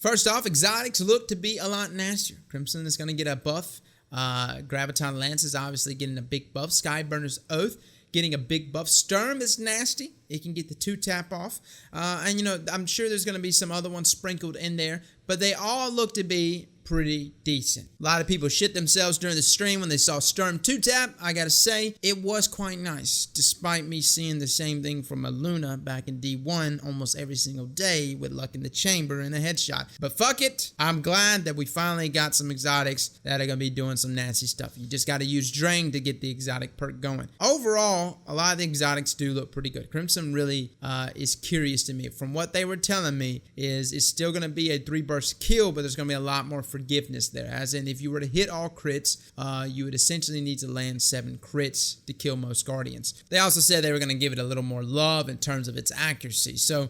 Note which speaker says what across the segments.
Speaker 1: First off, exotics look to be a lot nastier. Crimson is going to get a buff. Graviton Lance is obviously getting a big buff. Skyburner's Oath getting a big buff. Sturm is nasty. It can get the 2-tap off. And, you know, I'm sure there's going to be some other ones sprinkled in there. But they all look to be pretty decent. A lot of people shit themselves during the stream when they saw Sturm 2-tap. I gotta say, it was quite nice, despite me seeing the same thing from a Luna back in D1 almost every single day with luck in the chamber and a headshot. But fuck it, I'm glad that we finally got some exotics that are gonna be doing some nasty stuff. You just gotta use Drain to get the exotic perk going. Overall, a lot of the exotics do look pretty good. Crimson really is curious to me. From what they were telling me, is it's still gonna be a 3-burst kill, but there's gonna be a lot more forgiveness there, as in if you were to hit all crits, you would essentially need to land 7 crits to kill most Guardians. They also said they were going to give it a little more love in terms of its accuracy. So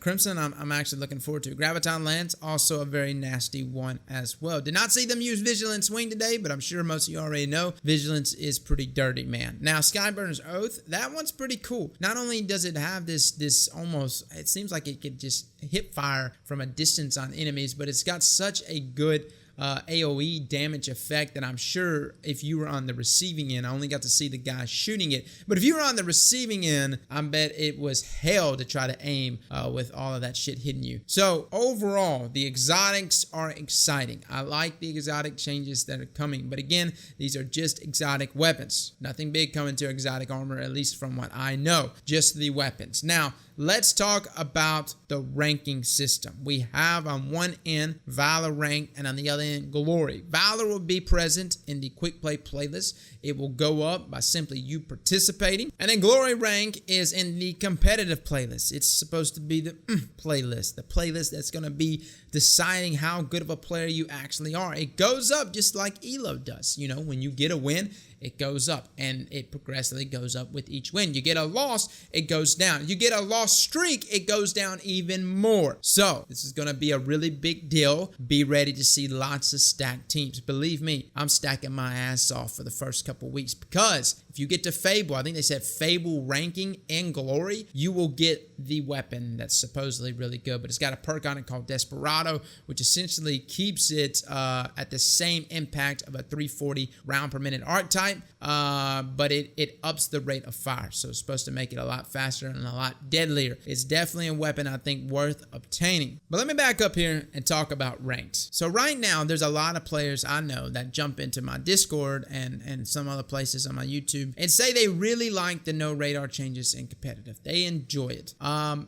Speaker 1: Crimson, I'm actually looking forward to. Graviton Lance, also a very nasty one as well. Did not see them use Vigilance Wing today, but I'm sure most of you already know Vigilance is pretty dirty, man. Now Skyburner's Oath, that one's pretty cool. Not only does it have this almost, it seems like it could just hip fire from a distance on enemies, but it's got such a good AoE damage effect that I'm sure if you were on the receiving end, I only got to see the guy shooting it, but if you were on the receiving end, I bet it was hell to try to aim with all of that shit hitting you. So overall, the exotics are exciting. I like the exotic changes that are coming, but again, these are just exotic weapons. Nothing big coming to exotic armor, at least from what I know, just the weapons. Now, let's talk about the ranking system. We have on one end Valor rank and on the other end Glory. Valor will be present in the quick play playlist. It will go up by simply you participating. And then Glory rank is in the competitive playlist. It's supposed to be the playlist. The playlist that's going to be deciding how good of a player you actually are. It goes up just like ELO does. You know, when you get a win, it goes up, and it progressively goes up with each win. You get a loss, it goes down. You get a loss streak, it goes down even more. So this is going to be a really big deal. Be ready to see lots of stacked teams. Believe me, I'm stacking my ass off for the first couple weeks, because if you get to Fable, I think they said Fable ranking and Glory, you will get the weapon that's supposedly really good, but it's got a perk on it called Desperado, which essentially keeps it at the same impact of a 340 round per minute archetype, but it ups the rate of fire, so it's supposed to make it a lot faster and a lot deadlier. It's definitely a weapon I think worth obtaining. But let me back up here and talk about ranked. So right now, there's a lot of players I know that jump into my Discord and some other places on my YouTube and say they really like the no radar changes in competitive. They enjoy it.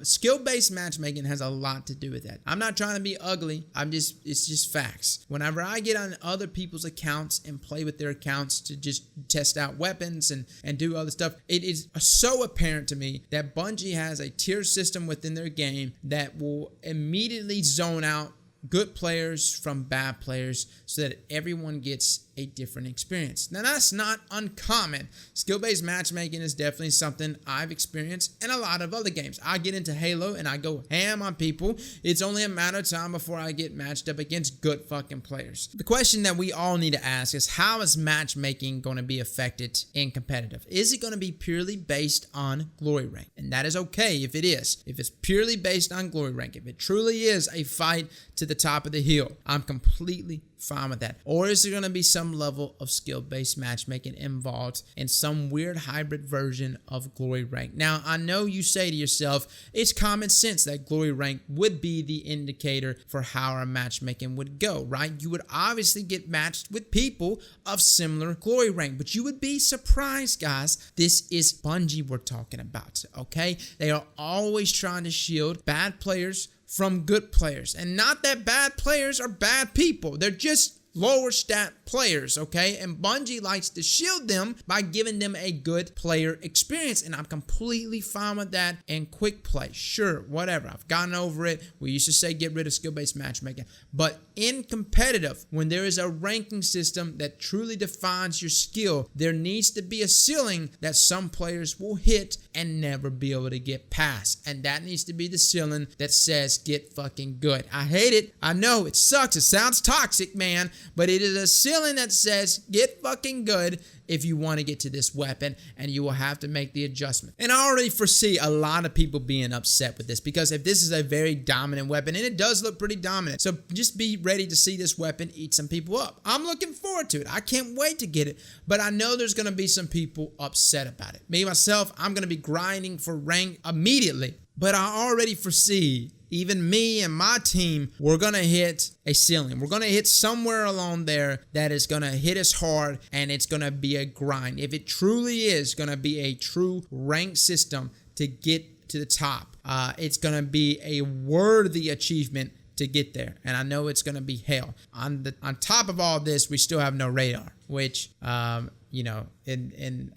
Speaker 1: Skill-based matchmaking has a lot to do with that. I'm not trying to be ugly. It's just facts. Whenever I get on other people's accounts and play with their accounts to just test out weapons and do other stuff, it is so apparent to me that Bungie has a tier system within their game that will immediately zone out good players from bad players so that everyone gets a different experience. Now, that's not uncommon. Skill-based matchmaking is definitely something I've experienced in a lot of other games. I get into Halo and I go ham on people. It's only a matter of time before I get matched up against good fucking players. The question that we all need to ask is, how is matchmaking going to be affected in competitive? Is it going to be purely based on glory rank? And that is okay if it is. If it's purely based on glory rank, if it truly is a fight to the top of the hill, I'm completely fine with that. Or is there going to be some level of skill-based matchmaking involved in some weird hybrid version of glory rank? Now, I know you say to yourself, it's common sense that glory rank would be the indicator for how our matchmaking would go, right? You would obviously get matched with people of similar glory rank, but you would be surprised, guys. This is Bungie we're talking about, okay? They are always trying to shield bad players from good players. And not that bad players are bad people. They're just lower stat players, okay? And Bungie likes to shield them by giving them a good player experience, and I'm completely fine with that in quick play. Sure, whatever. I've gotten over it. We used to say get rid of skill-based matchmaking. But in competitive, when there is a ranking system that truly defines your skill, there needs to be a ceiling that some players will hit and never be able to get past. And that needs to be the ceiling that says get fucking good. I hate it. I know it sucks. It sounds toxic, man. but it is a ceiling that says get fucking good if you want to get to this weapon, and you will have to make the adjustment. And I already foresee a lot of people being upset with this, because if this is a very dominant weapon, and it does look pretty dominant, so just be ready to see this weapon eat some people up. I'm looking forward to it. I can't wait to get it, but I know there's going to be some people upset about it. Me, myself, I'm going to be grinding for rank immediately, but I already foresee even me and my team, we're going to hit a ceiling. We're going to hit somewhere along there that is going to hit us hard, and it's going to be a grind. If it truly is going to be a true rank system to get to the top, it's going to be a worthy achievement to get there. And I know it's going to be hell. On top of all this, we still have no radar, which, in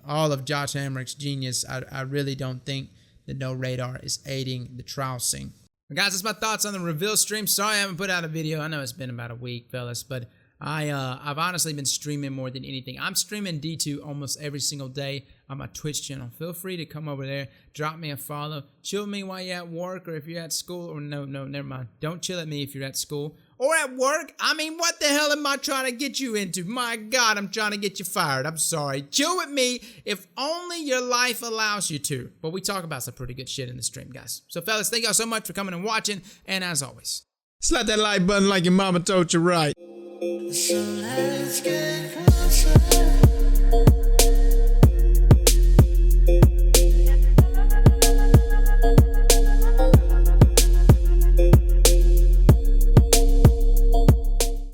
Speaker 1: all of Josh Hamrick's genius, I really don't think that no radar is aiding the trial scene. Guys, that's my thoughts on the reveal stream. Sorry I haven't put out a video. I know it's been about a week, fellas, but I've honestly been streaming more than anything. I'm streaming D2 almost every single day on my Twitch channel. Feel free to come over there, drop me a follow, chill with me while you're at work or if you're at school. Or no, never mind. Don't chill at me if you're at school or at work. I mean, what the hell am I trying to get you into? My God, I'm trying to get you fired. I'm sorry. Chill with me if only your life allows you to. But we talk about some pretty good shit in the stream, guys. So, fellas, thank y'all so much for coming and watching. And as always, slap that like button like your mama told you right. So let's get closer.